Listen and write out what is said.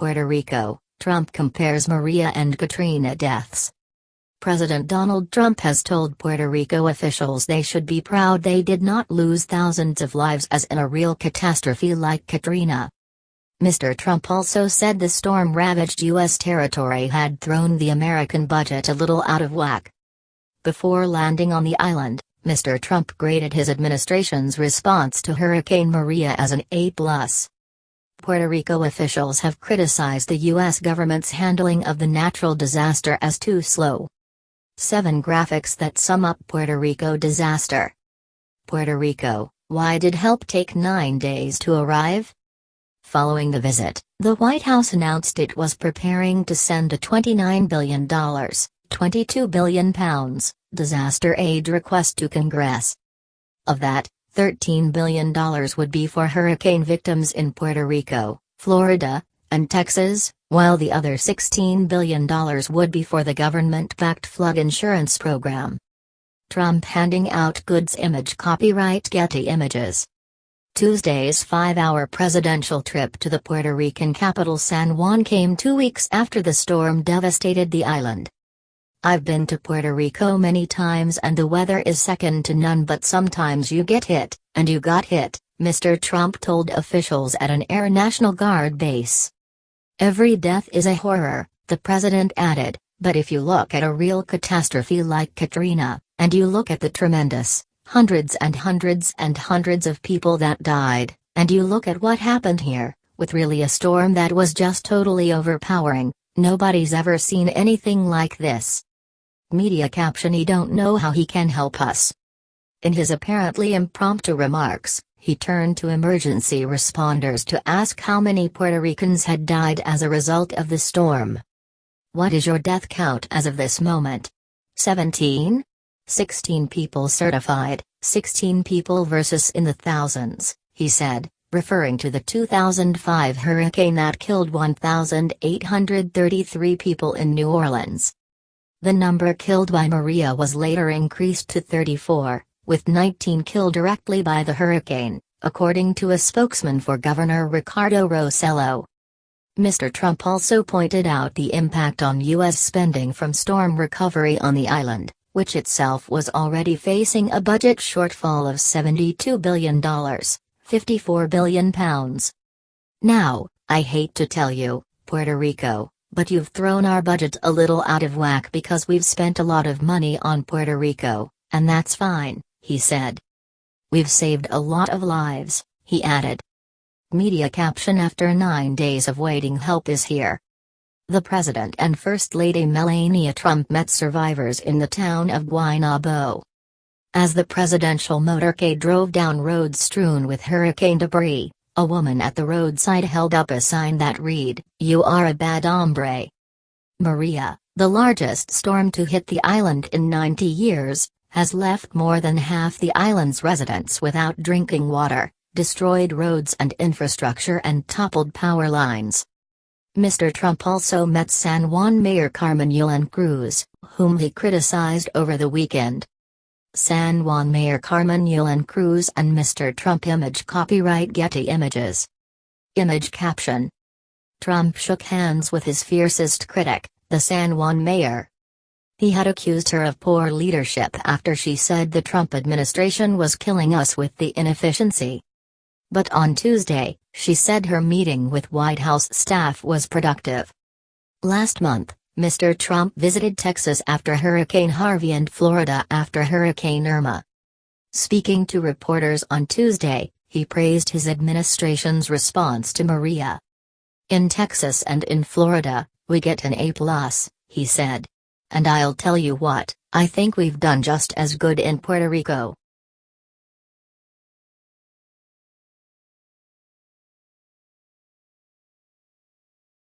Puerto Rico, Trump compares Maria and Katrina deaths. President Donald Trump has told Puerto Rico officials they should be proud they did not lose thousands of lives as in a real catastrophe like Katrina. Mr. Trump also said the storm-ravaged U.S. territory had thrown the American budget a little out of whack. Before landing on the island, Mr. Trump graded his administration's response to Hurricane Maria as an A+. Puerto Rico officials have criticized the U.S. government's handling of the natural disaster as too slow. 7 graphics that sum up Puerto Rico disaster. Puerto Rico, why did help take 9 days to arrive? Following the visit, the White House announced it was preparing to send a $29 billion, £22 billion, disaster aid request to Congress. Of that, $13 billion would be for hurricane victims in Puerto Rico, Florida, and Texas, while the other $16 billion would be for the government-backed flood insurance program. Trump handing out goods. Image copyright Getty Images. Tuesday's 5-hour presidential trip to the Puerto Rican capital San Juan came 2 weeks after the storm devastated the island. I've been to Puerto Rico many times and the weather is second to none, but sometimes you get hit, and you got hit, Mr. Trump told officials at an Air National Guard base. Every death is a horror, the president added, but if you look at a real catastrophe like Katrina, and you look at the tremendous, hundreds and hundreds and hundreds of people that died, and you look at what happened here, with really a storm that was just totally overpowering, nobody's ever seen anything like this. Media caption: "He don't know how he can help us." In his apparently impromptu remarks, he turned to emergency responders to ask how many Puerto Ricans had died as a result of the storm. "What is your death count as of this moment?" 17? 16 people certified, 16 people versus in the thousands, he said, referring to the 2005 hurricane that killed 1,833 people in New Orleans. The number killed by Maria was later increased to 34, with 19 killed directly by the hurricane, according to a spokesman for Governor Ricardo Rossello. Mr. Trump also pointed out the impact on U.S. spending from storm recovery on the island, which itself was already facing a budget shortfall of $72 billion, £54 billion. "Now, I hate to tell you, Puerto Rico, but you've thrown our budget a little out of whack because we've spent a lot of money on Puerto Rico, and that's fine," he said. "We've saved a lot of lives," he added. Media caption: "After 9 days of waiting, help is here." The President and First Lady Melania Trump met survivors in the town of Guaynabo. As the presidential motorcade drove down roads strewn with hurricane debris, a woman at the roadside held up a sign that read, "You are a bad hombre." Maria, the largest storm to hit the island in 90 years, has left more than half the island's residents without drinking water, destroyed roads and infrastructure, and toppled power lines. Mr. Trump also met San Juan Mayor Carmen Yulín Cruz, whom he criticized over the weekend. San Juan Mayor Carmen Yulín Cruz and Mr. Trump. Image copyright Getty Images. Image caption: Trump shook hands with his fiercest critic, the San Juan mayor. He had accused her of poor leadership after she said the Trump administration was killing us with the inefficiency. But on Tuesday, she said her meeting with White House staff was productive. Last month, Mr. Trump visited Texas after Hurricane Harvey and Florida after Hurricane Irma. Speaking to reporters on Tuesday, he praised his administration's response to Maria. "In Texas and in Florida, we get an A+, he said. And I'll tell you what, I think we've done just as good in Puerto Rico."